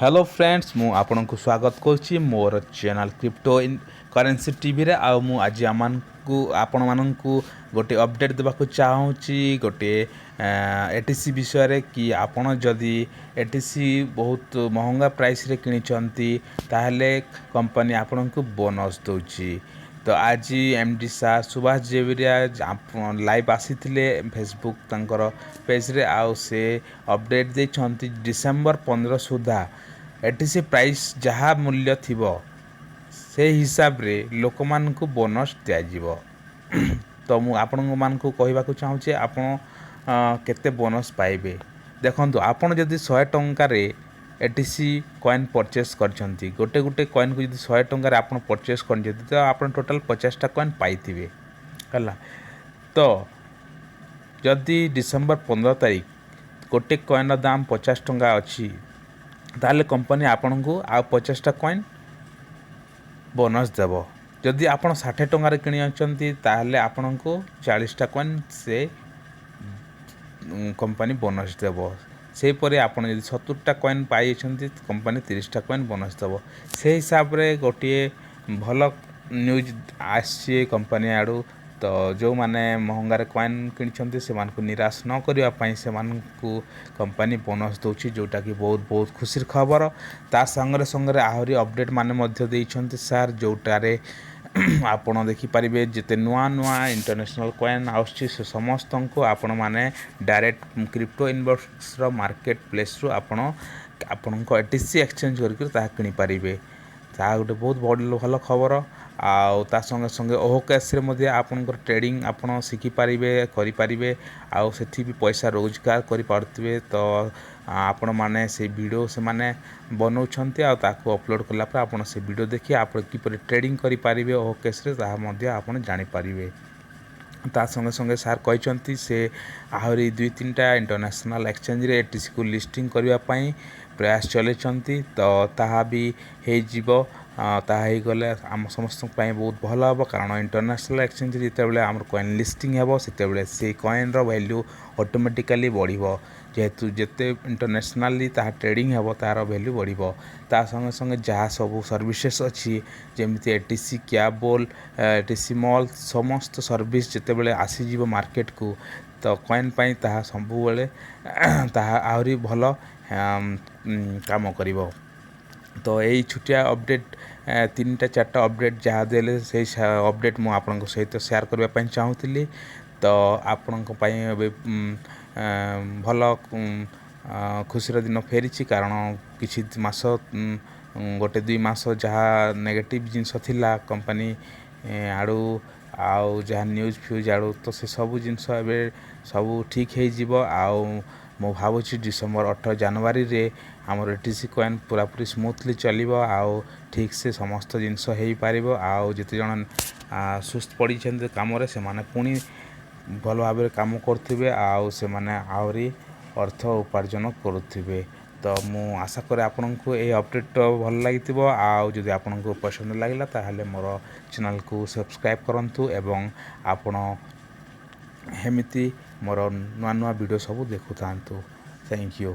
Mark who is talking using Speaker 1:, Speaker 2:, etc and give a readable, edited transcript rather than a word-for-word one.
Speaker 1: Hello friends मु आपन को स्वागत करुच्ची मोर channel crypto in currency TV रे आ मु आज आपण मानू गोटे अपडेट देवाक चाहूँगी गोटे एटीसी विषय रे कि आपण जदि एटीसी बहुत महंगा प्राइस रे किनिचंती ताहले कंपनी आपण को बोनस दोची। तो आज एमडी सा सुभाष जेविरिया लाइव आसी फेसबुक तंकर पेज रे आउ से अपडेट देछंती डिसेंबर 15 सुधा एटीसी प्राइस जहाँ मूल्य थिबो से हिसाब रे लोक मान को बोनस दिया जीवो। तो मु आपण मान को कहबा को चाहूचे आपण केते बोनस पाइबे। देखंतु आपण जदि 100 टंका रे एटीसी कॉइन परचेस करछंती गोटे गोटे कॉइन को जदि 100 टंका रे आपण परचेस करछंती तो आपण टोटल 50 टा कॉइन पाइथिबे हला। तो जदि डिसेंबर 15 तारिख गोटे कॉइन रो दाम 50 टंका अछि ताले कंपनी आपण को आ 50 टा कॉइन बोनस देबो। जदि आपण 60 टंका रे किनि अछंती ताले आपण को 40 टा कॉइन से कंपनी बोनस देबो। से परे आपण यदि 70 टा कॉइन पाई छंती कंपनी 30 टा कॉइन बोनस देबो। से हिसाब रे गोटे भल न्यूज आसी कंपनी आडू। तो जो माने महंगार कॉइन किनिछंती से मान को निराश न करिया पई से मान को कंपनी बोनस दोछि जोटा कि बहुत बहुत खुशीर खबर। ता संगे संगे आहरी अपडेट माने मध्य देइछंती सर जोटारे आपण देखि परिबे जते नुआ नुआ इंटरनेशनल कॉइन आउछि से समस्त को आपण माने डायरेक्ट क्रिप्टो इनबॉक्स रो मार्केट प्लेस रो आपण को एटीसी एक्सचेंज करके ता किनि परिबे। ता गोटे बहुत बड़ भल खबर। आउ ता संगे संगे ओहो कैश रे मध्ये आपनकर ट्रेडिंग आपण सिखि पारिबे करि पारिबे आउ सेठी भी पैसा रोजगार करि पारतिबे। तो आपण माने से वीडियो से माने बनौछंती आ ताको अपलोड करला पर आपण से वीडियो देखि आपण किपरि ट्रेडिंग करि पारिबे ओहो कैश रे ता मध्ये आपण जानि पारिबे। ता संगे संगे सार कहते से आहरी 2-3टा इंटरनेशनल एक्सचेंज रे एटीसी को लिस्टिंग करबा पई प्रयास चलेछंती। तो ताहा भी हे जीवो ताहा ही गले आम समस्त पई बहुत भल हबो कारण इंटरनेशनल एक्सचेंज जेते बेले हमर कॉइन लिस्टिंग हेबो सेते बेले से कॉइन रो वैल्यू ऑटोमेटिकली बढ़िबो। जेहेतु जेते इंटरनेशनली ताहा ट्रेडिंग हेबो तार वैल्यू बढ़िबो। ता संगे संगे जहाँ सब सर्विसेस अछि जेमिति एटीसी कैबल एटीसी मॉल समस्त सर्विस जेते बेले आसी जीवो मार्केट को तो कॉइन पई ताहा संभु बेले ताहा आहुरी भल काम करिवो। तो यही छुटिया अपडेट 3टा 4टा अपडेट जहाँ देले से अपडेट मु आपन सहित शेयर करबा पई चाहूतिली। तो आपन भल खुशीर दिन फेरी कारण किछि मास गोटे 2 मास जहाँ नेगेटिव जिनस थिला कंपनी आड़ू आउ जहाँ न्यूज फ्यूज आड़ू तो से सब जिनस एबे सब ठीक हो जीवो। आउ मो भावुछि डिसेंबर 18 जनवरी रे हमर एटीसी कॉइन पूरा पूरी स्मूथली चलिबो आउ ठीक से समस्त जिनस हेई पारिबो। आउ जते जण सुस्त पड़ी छन काम रे से माने पुनी भल भाव काम करथिबे आउ से माने आउरी अर्थ उपार्जन करुथिबे। तो मु आशा करे आपनको ए अपडेट भल लागितिबो। आउ जदि आपनको पसंद लागिला ताहले मोर चैनल को सब्सक्राइब करंतु एवं आपण हेमिति मोर नुआ नुआ वीडियो सब देखु थांतु। Thank you.